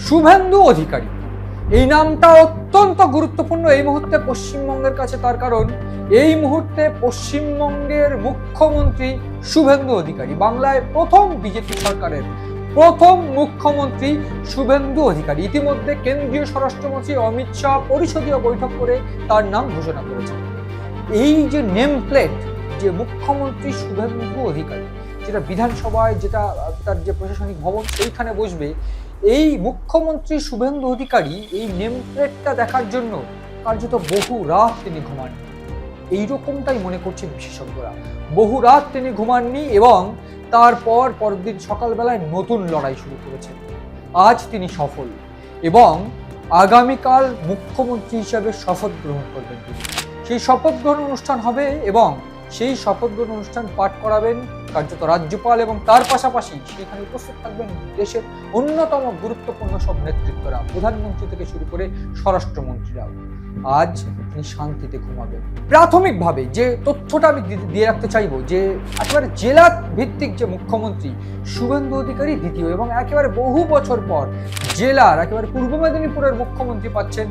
শুভেন্দু অধিকারী এই নামটা অত্যন্ত গুরুত্বপূর্ণ এই মুহূর্তে পশ্চিমবঙ্গের কাছে, তার কারণ এই মুহূর্তে পশ্চিমবঙ্গের মুখ্যমন্ত্রী শুভেন্দু অধিকারী, বাংলায় প্রথম বিজেপি সরকারের প্রথম মুখ্যমন্ত্রী শুভেন্দু অধিকারী। ইতিমধ্যে কেন্দ্রীয় স্বরাষ্ট্রমন্ত্রী অমিত শাহ পরিষদীয় বৈঠক করে তার নাম ঘোষণা করেছেন। এই যে নেম প্লেট, যে মুখ্যমন্ত্রী শুভেন্দু অধিকারী, যেটা বিধানসভায়, যেটা তার যে প্রশাসনিক ভবন সেইখানে বসবে, এই মুখ্যমন্ত্রী শুভেন্দু অধিকারী এই নেম প্লেটটা দেখার জন্য কার্যত বহু রাত তিনি ঘুমাননি, এইরকমটাই মনে করছেন বিশেষজ্ঞরা। বহু রাত তিনি ঘুমাননি এবং তারপর পরদিন সকালবেলায় নতুন লড়াই শুরু করেছেন। আজ তিনি সফল এবং আগামীকাল মুখ্যমন্ত্রী হিসাবে শপথ গ্রহণ করবেন তিনি। সেই শপথ গ্রহণ অনুষ্ঠান হবে এবং সেই শপথ গ্রহণ অনুষ্ঠান পাঠ করাবেন কার্যত রাজ্যপাল, এবং তার পাশাপাশি সেখানে উপস্থিত থাকবেন দেশের অন্যতম গুরুত্বপূর্ণ সব নেতৃত্বরা, প্রধানমন্ত্রী থেকে শুরু করে স্বরাষ্ট্রমন্ত্রীরাও। আজ তিনি শান্তিতে ঘুমাবেন। প্রাথমিকভাবে যে তথ্যটা আমি দিয়ে রাখতে চাইবো, যে একেবারে জেলা ভিত্তিক যে মুখ্যমন্ত্রী শুভেন্দু অধিকারী দ্বিতীয়, এবং একেবারে বহু বছর পর জেলার একেবারে পূর্ব মেদিনীপুরের মুখ্যমন্ত্রী পাচ্ছেন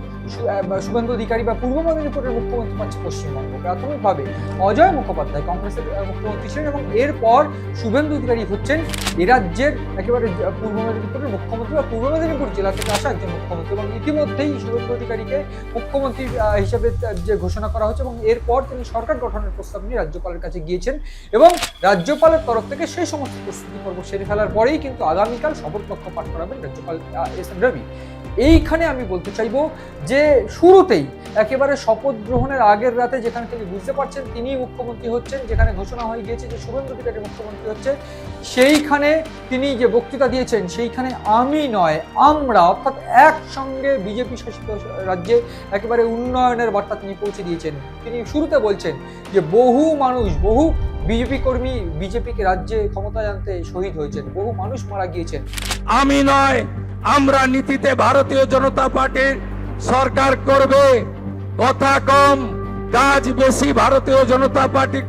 শুভেন্দু অধিকারী, বা পূর্ব মেদিনীপুরের মুখ্যমন্ত্রী পাচ্ছে পশ্চিমবঙ্গ। প্রাথমিকভাবে অজয় মুখোপাধ্যায় কংগ্রেসের মুখ্যমন্ত্রী ছিলেন এবং এরপর শুভেন্দু অধিকারী হচ্ছেন এ রাজ্যের একেবারে পূর্ব মেদিনীপুরের মুখ্যমন্ত্রী, বা পূর্ব মেদিনীপুর জেলা থেকে আসা একজন মুখ্যমন্ত্রী। এবং ইতিমধ্যেই শুভেন্দু অধিকারীকে মুখ্যমন্ত্রী হিসেবে যে ঘোষণা করা হচ্ছে, এবং এরপর তিনি সরকার গঠনের প্রস্তাব নিয়ে রাজ্যপালের কাছে গিয়েছেন এবং রাজ্যপালের তরফ থেকে সেই সমস্ত প্রস্তুতি পর্ব সেরে ফেলার পরেই কিন্তু আগামীকাল শপথ বাক্য পাঠ করাবেন রাজ্যপাল এস এন রবি। এইখানে আমি বলতে চাইবো যে শুরুতেই একেবারে শপথ গ্রহণের আগের রাতে যেখানে তিনি বুঝতে পারছেন তিনি মুখ্যমন্ত্রী হচ্ছেন, যেখানে ঘোষণা হয়ে গিয়েছে যে শুভেন্দু অধিকারী মুখ্যমন্ত্রী হচ্ছে, সেইখানে তিনি যে বক্তৃতা দিয়েছেন সেইখানে আমি নয় আমরা, অর্থাৎ একসঙ্গে বিজেপি শাসিত রাজ্যে একেবারে উন্নয়নের বার্তা তিনি পৌঁছে দিয়েছেন। তিনি শুরুতে বলছেন যে বহু মানুষ, বহু বিজেপি কর্মী বিজেপিকে রাজ্যে ক্ষমতায় আনতে শহীদ হয়েছেন, বহু মানুষ মারা গিয়েছেন। আমি নয় আমরা নীতিতে ভারতীয় জনতা পার্টির সরকার করবে, কথা কম কাজ বেশি ভারতীয় জনতা পার্টি